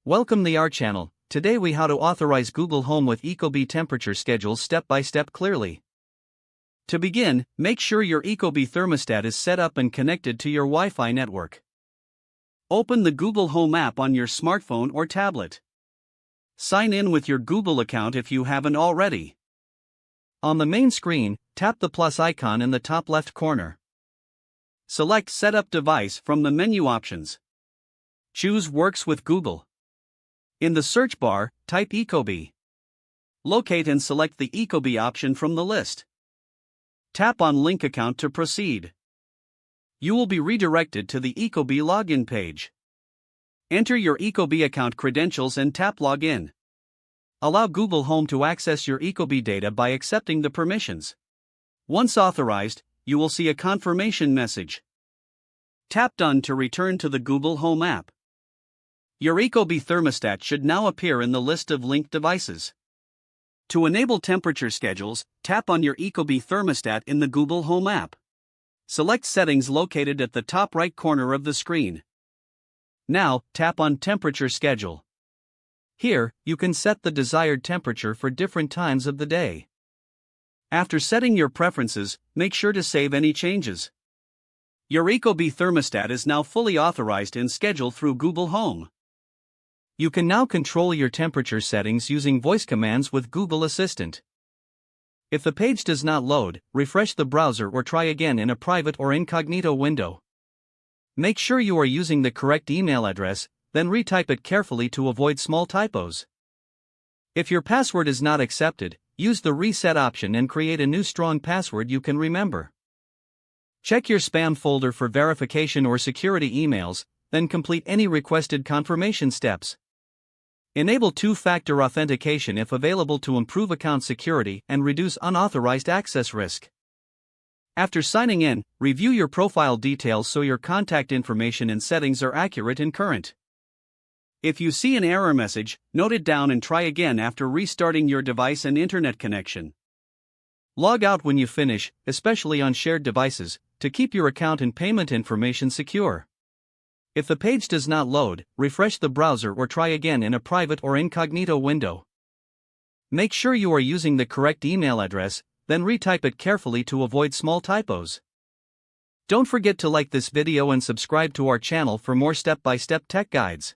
Welcome to our channel. Today we how to authorize Google Home with Ecobee temperature schedules step by step clearly. To begin, make sure your Ecobee thermostat is set up and connected to your Wi-Fi network. Open the Google Home app on your smartphone or tablet. Sign in with your Google account if you haven't already. On the main screen, tap the plus icon in the top left corner. Select Setup Device from the menu options. Choose Works with Google. In the search bar, type Ecobee. Locate and select the Ecobee option from the list. Tap on Link Account to proceed. You will be redirected to the Ecobee login page. Enter your Ecobee account credentials and tap Login. Allow Google Home to access your Ecobee data by accepting the permissions. Once authorized, you will see a confirmation message. Tap Done to return to the Google Home app. Your Ecobee thermostat should now appear in the list of linked devices. To enable temperature schedules, tap on your Ecobee thermostat in the Google Home app. Select Settings located at the top right corner of the screen. Now, tap on Temperature Schedule. Here, you can set the desired temperature for different times of the day. After setting your preferences, make sure to save any changes. Your Ecobee thermostat is now fully authorized and scheduled through Google Home. You can now control your temperature settings using voice commands with Google Assistant. If the page does not load, refresh the browser or try again in a private or incognito window. Make sure you are using the correct email address, then retype it carefully to avoid small typos. If your password is not accepted, use the reset option and create a new strong password you can remember. Check your spam folder for verification or security emails, then complete any requested confirmation steps. Enable two-factor authentication if available to improve account security and reduce unauthorized access risk. After signing in, review your profile details so your contact information and settings are accurate and current. If you see an error message, note it down and try again after restarting your device and internet connection. Log out when you finish, especially on shared devices, to keep your account and payment information secure. If the page does not load, refresh the browser or try again in a private or incognito window. Make sure you are using the correct email address, then retype it carefully to avoid small typos. Don't forget to like this video and subscribe to our channel for more step-by-step tech guides.